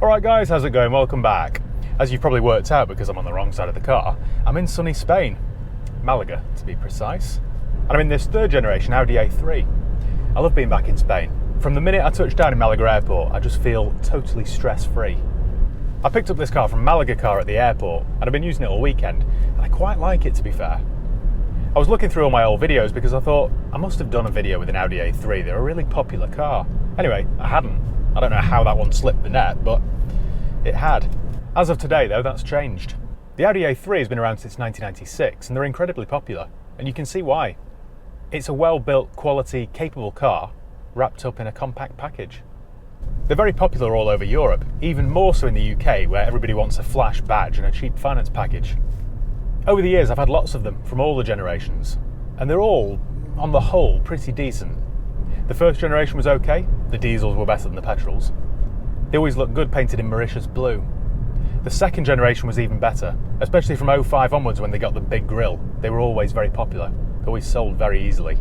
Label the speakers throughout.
Speaker 1: Alright guys, how's it going? Welcome back. As you've probably worked out because I'm on the wrong side of the car, I'm in sunny Spain. Malaga, to be precise. And I'm in this third generation Audi A3. I love being back in Spain. From the minute I touched down in Malaga airport, I just feel totally stress-free. I picked up this car from Malaga Car at the airport, and I've been using it all weekend, and I quite like it, to be fair. I was looking through all my old videos because I thought I must have done a video with an Audi A3. They're a really popular car. Anyway, I hadn't. I don't know how that one slipped the net, but it had. As of today, though, that's changed. The Audi A3 has been around since 1996, and they're incredibly popular, and you can see why. It's a well-built, quality, capable car wrapped up in a compact package. They're very popular all over Europe, even more so in the UK, where everybody wants a flash badge and a cheap finance package. Over the years, I've had lots of them from all the generations, and they're all, on the whole, pretty decent. The first generation was okay, the diesels were better than the petrols. They always looked good painted in Mauritius blue. The second generation was even better, especially from 05 onwards when they got the big grille. They were always very popular, always sold very easily.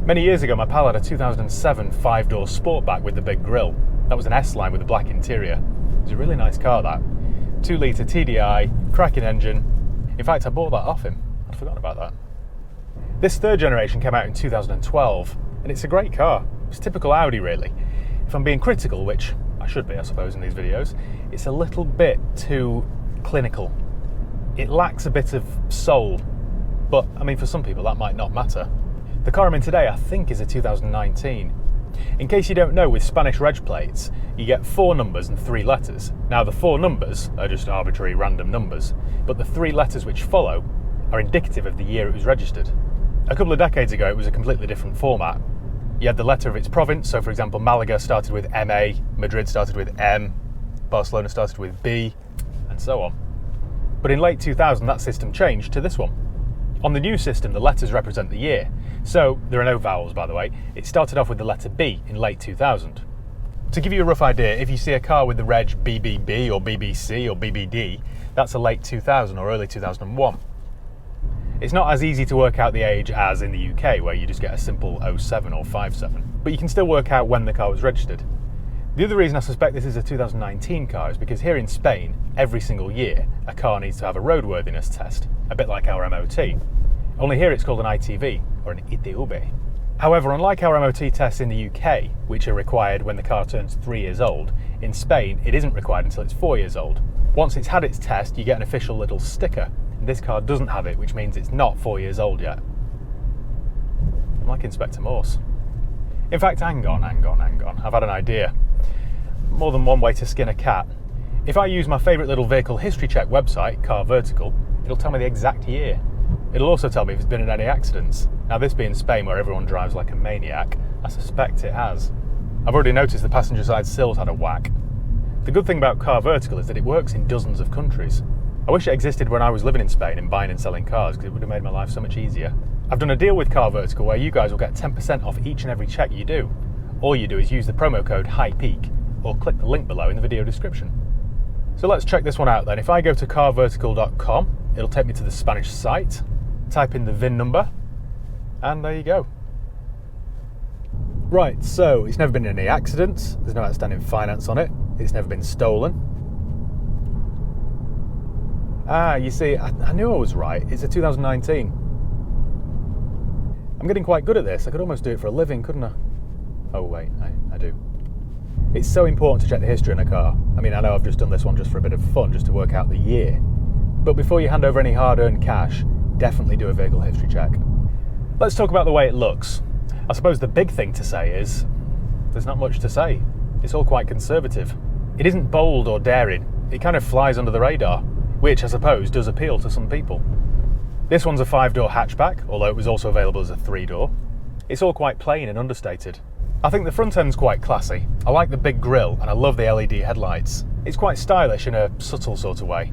Speaker 1: Many years ago, my pal had a 2007 5-door Sportback with the big grille. That was an S-Line with a black interior. It was a really nice car, that. 2-litre TDI, cracking engine. In fact, I bought that off him. I'd forgotten about that. This third generation came out in 2012, and it's a great car. It's typical Audi, really. If I'm being critical, which I should be, I suppose, in these videos, it's a little bit too clinical. It lacks a bit of soul, but, I mean, for some people that might not matter. The car I'm in today, I think, is a 2019. In case you don't know, with Spanish reg plates, you get 4 numbers and 3 letters. Now, the 4 numbers are just arbitrary random numbers, but the 3 letters which follow are indicative of the year it was registered. A couple of decades ago, it was a completely different format. You had the letter of its province, so for example, Malaga started with MA, Madrid started with M, Barcelona started with B, and so on. But in late 2000, that system changed to this one. On the new system, the letters represent the year. So, there are no vowels, by the way. It started off with the letter B in late 2000. To give you a rough idea, if you see a car with the reg BBB or BBC or BBD, that's a late 2000 or early 2001. It's not as easy to work out the age as in the UK, where you just get a simple 07 or 57, but you can still work out when the car was registered. The other reason I suspect this is a 2019 car is because here in Spain, every single year, a car needs to have a roadworthiness test, a bit like our MOT. Only here it's called an ITV, or an ITV. However, unlike our MOT tests in the UK, which are required when the car turns 3 years old, in Spain it isn't required until it's 4 years old. Once it's had its test, you get an official little sticker. This car doesn't have it, which means it's not 4 years old yet. I'm like Inspector Morse. In fact, hang on. I've had an idea. More than one way to skin a cat. If I use my favourite little vehicle history check website, Car Vertical, it'll tell me the exact year. It'll also tell me if it's been in any accidents. Now, this being Spain, where everyone drives like a maniac, I suspect it has. I've already noticed the passenger side sills had a whack. The good thing about Car Vertical is that it works in dozens of countries. I wish it existed when I was living in Spain and buying and selling cars, because it would have made my life so much easier. I've done a deal with Car Vertical where you guys will get 10% off each and every check you do. All you do is use the promo code HIGHPEAK or click the link below in the video description. So let's check this one out then. If I go to carvertical.com, it'll take me to the Spanish site, type in the VIN number, and there you go. Right, so it's never been in any accidents, there's no outstanding finance on it, it's never been stolen. You see, I knew I was right. It's a 2019. I'm getting quite good at this. I could almost do it for a living, couldn't I? Oh, wait, I do. It's so important to check the history in a car. I mean, I know I've just done this one just for a bit of fun, just to work out the year. But before you hand over any hard-earned cash, definitely do a vehicle history check. Let's talk about the way it looks. I suppose the big thing to say is, there's not much to say. It's all quite conservative. It isn't bold or daring. It kind of flies under the radar, which I suppose does appeal to some people. This one's a 5-door hatchback, although it was also available as a 3-door. It's all quite plain and understated. I think the front end's quite classy. I like the big grille and I love the LED headlights. It's quite stylish in a subtle sort of way.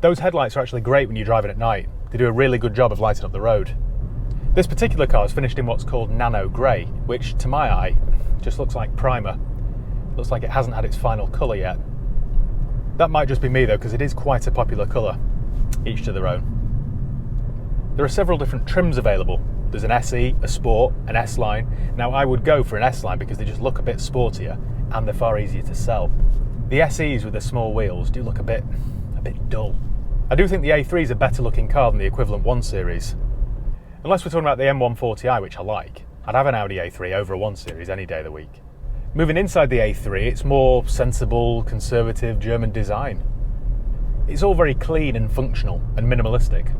Speaker 1: Those headlights are actually great when you're driving at night. They do a really good job of lighting up the road. This particular car is finished in what's called nano grey, which to my eye just looks like primer. Looks like it hasn't had its final colour yet. That might just be me though, because it is quite a popular colour. Each to their own. There are several different trims available. There's an SE, a Sport, an S-Line. Now I would go for an S-Line because they just look a bit sportier and they're far easier to sell. The SEs with the small wheels do look a bit dull. I do think the A3 is a better looking car than the equivalent 1 Series. Unless we're talking about the M140i, which I like, I'd have an Audi A3 over a 1 Series any day of the week. Moving inside the A3, it's more sensible, conservative German design. It's all very clean and functional and minimalistic.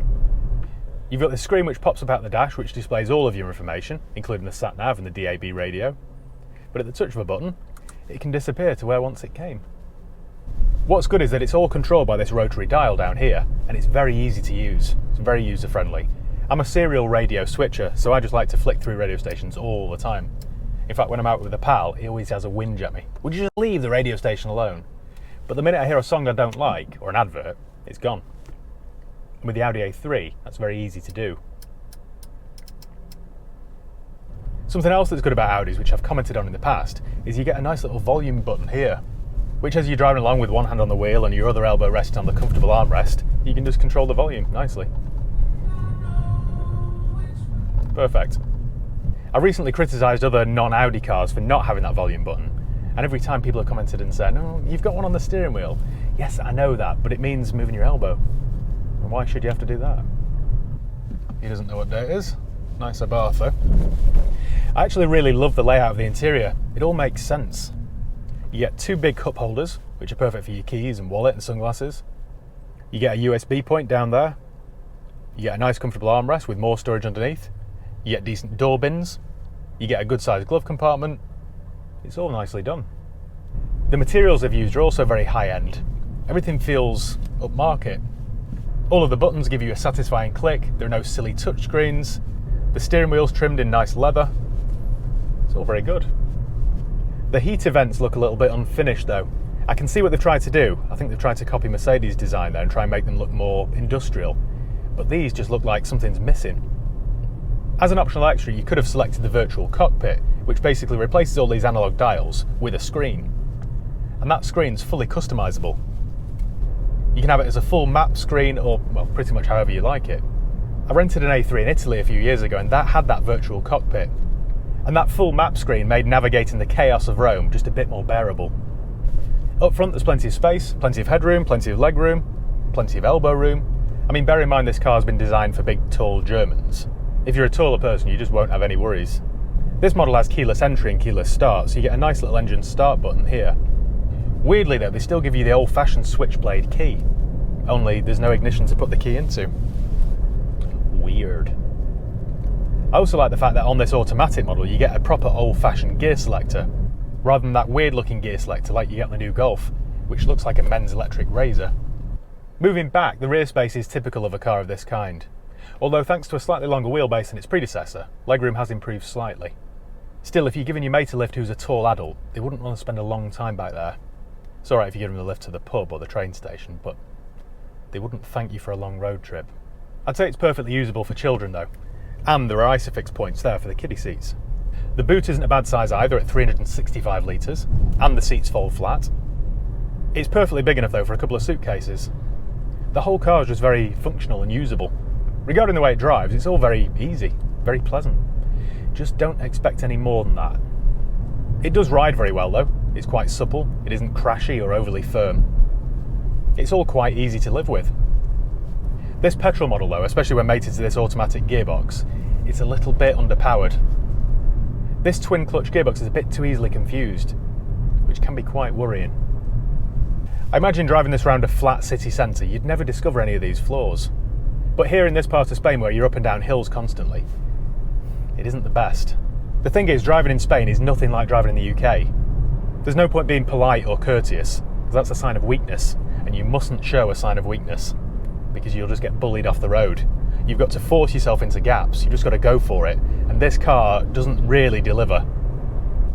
Speaker 1: You've got the screen which pops up out the dash, which displays all of your information, including the sat-nav and the DAB radio. But at the touch of a button, it can disappear to where once it came. What's good is that it's all controlled by this rotary dial down here, and it's very easy to use. It's very user-friendly. I'm a serial radio switcher, so I just like to flick through radio stations all the time. In fact, when I'm out with a pal, he always has a whinge at me. Would you just leave the radio station alone? But the minute I hear a song I don't like, or an advert, it's gone. And with the Audi A3, that's very easy to do. Something else that's good about Audis, which I've commented on in the past, is you get a nice little volume button here, which as you're driving along with one hand on the wheel and your other elbow resting on the comfortable armrest, you can just control the volume nicely. Perfect. I've recently criticised other non-Audi cars for not having that volume button, and every time people have commented and said, "No, you've got one on the steering wheel." Yes, I know that, but it means moving your elbow. And why should you have to do that? He doesn't know what day it is. Nice Abarth though. I actually really love the layout of the interior. It all makes sense. You get 2 big cup holders, which are perfect for your keys and wallet and sunglasses. You get a USB point down there. You get a nice comfortable armrest with more storage underneath. You get decent door bins. You get a good sized glove compartment. It's all nicely done. The materials they've used are also very high end. Everything feels upmarket. All of the buttons give you a satisfying click. There are no silly touchscreens. The steering wheel's trimmed in nice leather. It's all very good. The heater vents look a little bit unfinished though. I can see what they've tried to do. I think they've tried to copy Mercedes' design there and try and make them look more industrial. But these just look like something's missing. As an optional extra, you could have selected the virtual cockpit, which basically replaces all these analog dials with a screen. And that screen's fully customizable. You can have it as a full map screen or, well, pretty much however you like it. I rented an A3 in Italy a few years ago and that had that virtual cockpit. And that full map screen made navigating the chaos of Rome just a bit more bearable. Up front there's plenty of space, plenty of headroom, plenty of legroom, plenty of elbow room. I mean, bear in mind this car's been designed for big, tall Germans. If you're a taller person, you just won't have any worries. This model has keyless entry and keyless start, so you get a nice little engine start button here. Weirdly though, they still give you the old-fashioned switchblade key, only there's no ignition to put the key into. Weird. I also like the fact that on this automatic model you get a proper old-fashioned gear selector, rather than that weird-looking gear selector like you get on the new Golf, which looks like a men's electric razor. Moving back, the rear space is typical of a car of this kind. Although thanks to a slightly longer wheelbase than its predecessor, legroom has improved slightly. Still, if you're giving your mate a lift who's a tall adult, they wouldn't want to spend a long time back there. It's alright if you give them the lift to the pub or the train station, but they wouldn't thank you for a long road trip. I'd say it's perfectly usable for children though, and there are ISOFIX points there for the kiddie seats. The boot isn't a bad size either at 365 litres, and the seats fold flat. It's perfectly big enough though for a couple of suitcases. The whole car is just very functional and usable. Regarding the way it drives, it's all very easy, very pleasant. Just don't expect any more than that. It does ride very well though. It's quite supple, it isn't crashy or overly firm. It's all quite easy to live with. This petrol model though, especially when mated to this automatic gearbox, it's a little bit underpowered. This twin clutch gearbox is a bit too easily confused, which can be quite worrying. I imagine driving this around a flat city centre, you'd never discover any of these flaws. But here in this part of Spain where you're up and down hills constantly, it isn't the best. The thing is, driving in Spain is nothing like driving in the UK. There's no point being polite or courteous, because that's a sign of weakness, and you mustn't show a sign of weakness, because you'll just get bullied off the road. You've got to force yourself into gaps, you've just got to go for it, and this car doesn't really deliver.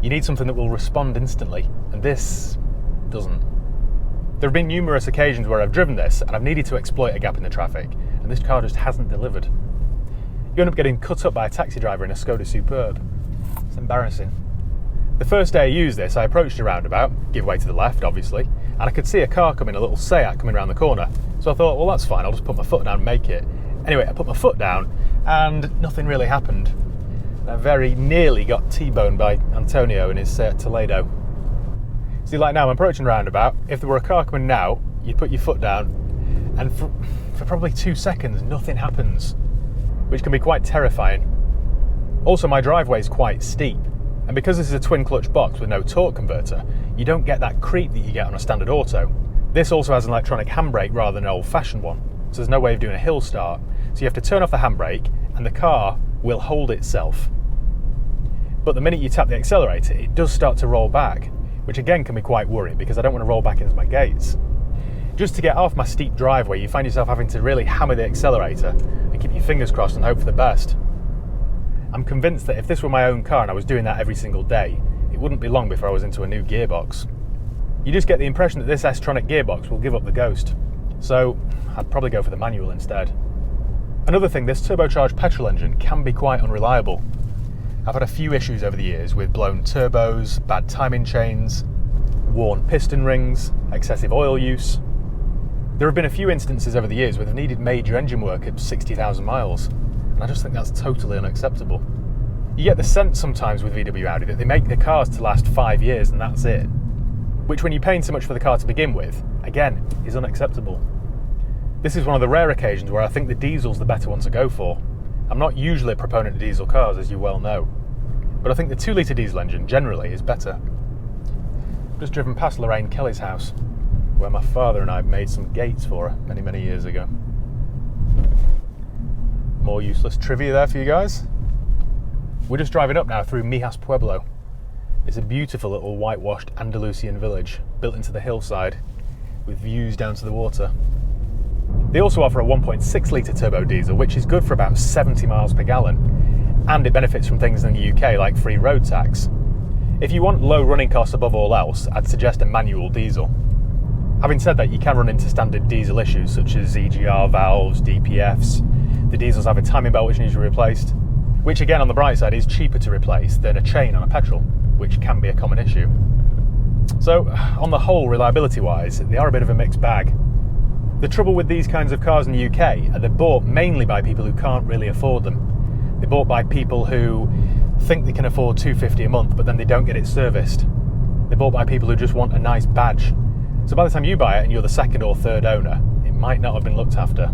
Speaker 1: You need something that will respond instantly, and this doesn't. There have been numerous occasions where I've driven this, and I've needed to exploit a gap in the traffic, and this car just hasn't delivered. You end up getting cut up by a taxi driver in a Skoda Superb. It's embarrassing. The first day I used this, I approached a roundabout, give way to the left obviously, and I could see a car coming, a little Seat coming around the corner. So I thought, well that's fine, I'll just put my foot down and make it. Anyway, I put my foot down and nothing really happened. I very nearly got T-boned by Antonio in his Seat Toledo. See, like now I'm approaching roundabout. If there were a car coming now, you'd put your foot down, and for probably 2 seconds, nothing happens, which can be quite terrifying. Also, my driveway is quite steep, and because this is a twin clutch box with no torque converter, you don't get that creep that you get on a standard auto. This also has an electronic handbrake rather than an old-fashioned one, so there's no way of doing a hill start. So you have to turn off the handbrake, and the car will hold itself. But the minute you tap the accelerator, it does start to roll back, which again can be quite worrying because I don't want to roll back into my gates. Just to get off my steep driveway, you find yourself having to really hammer the accelerator and keep your fingers crossed and hope for the best. I'm convinced that if this were my own car and I was doing that every single day, it wouldn't be long before I was into a new gearbox. You just get the impression that this S-tronic gearbox will give up the ghost, so I'd probably go for the manual instead. Another thing, this turbocharged petrol engine can be quite unreliable. I've had a few issues over the years with blown turbos, bad timing chains, worn piston rings, excessive oil use. There have been a few instances over the years where they've needed major engine work at 60,000 miles, and I just think that's totally unacceptable. You get the sense sometimes with VW Audi that they make the cars to last 5 years and that's it, which when you're paying so much for the car to begin with, again, is unacceptable. This is one of the rare occasions where I think the diesel's the better one to go for. I'm not usually a proponent of diesel cars, as you well know, but I think the 2-litre diesel engine generally is better. I've just driven past Lorraine Kelly's house, where my father and I made some gates for her many, many years ago. More useless trivia there for you guys. We're just driving up now through Mijas Pueblo. It's a beautiful little whitewashed Andalusian village built into the hillside with views down to the water. They also offer a 1.6 litre turbo diesel, which is good for about 70 miles per gallon, and it benefits from things in the UK like free road tax. If you want low running costs above all else, I'd suggest a manual diesel. Having said that, you can run into standard diesel issues such as EGR valves, DPFs. The diesels have a timing belt which needs to be replaced, which again on the bright side is cheaper to replace than a chain on a petrol, which can be a common issue. So on the whole, reliability wise, they are a bit of a mixed bag. The trouble with these kinds of cars in the UK are they're bought mainly by people who can't really afford them. They're bought by people who think they can afford $250 a month but then they don't get it serviced. They're bought by people who just want a nice badge. So by the time you buy it and you're the second or third owner, it might not have been looked after.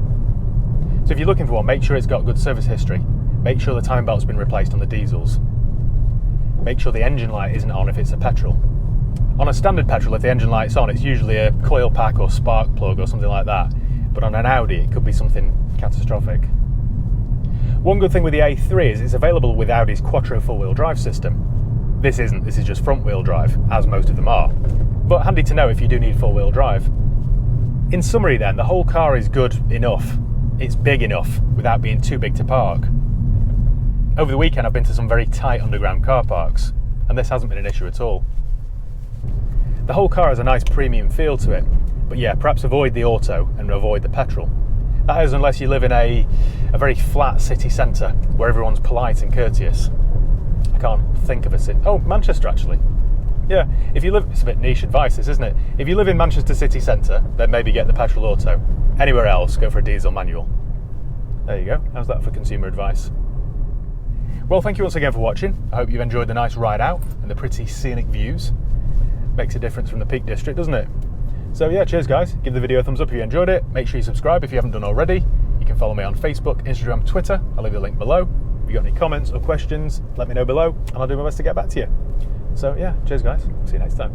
Speaker 1: So if you're looking for one, make sure it's got good service history. Make sure the timing belt's been replaced on the diesels. Make sure the engine light isn't on if it's a petrol. On a standard petrol, if the engine light's on, it's usually a coil pack or spark plug or something like that. But on an Audi, it could be something catastrophic. One good thing with the A3 is it's available with Audi's Quattro four-wheel drive system. This isn't, this is just front-wheel drive, as most of them are. But handy to know if you do need four-wheel drive. In summary then, the whole car is good enough. It's big enough without being too big to park. Over the weekend I've been to some very tight underground car parks, and this hasn't been an issue at all. The whole car has a nice premium feel to it, but yeah, perhaps avoid the auto and avoid the petrol. That is unless you live in a very flat city centre where everyone's polite and courteous. I can't think of a city. Oh, Manchester actually. Yeah, if you live, it's a bit niche advice this, isn't it? If you live in Manchester city centre, then maybe get the petrol auto. Anywhere else, go for a diesel manual. There you go, how's that for consumer advice? Well, thank you once again for watching. I hope you've enjoyed the nice ride out and the pretty scenic views. Makes a difference from the Peak District, doesn't it? So yeah, cheers guys. Give the video a thumbs up if you enjoyed it. Make sure you subscribe if you haven't done already. You can follow me on Facebook, Instagram, Twitter. I'll leave the link below. If you've got any comments or questions, let me know below and I'll do my best to get back to you. So yeah, cheers guys. See you next time.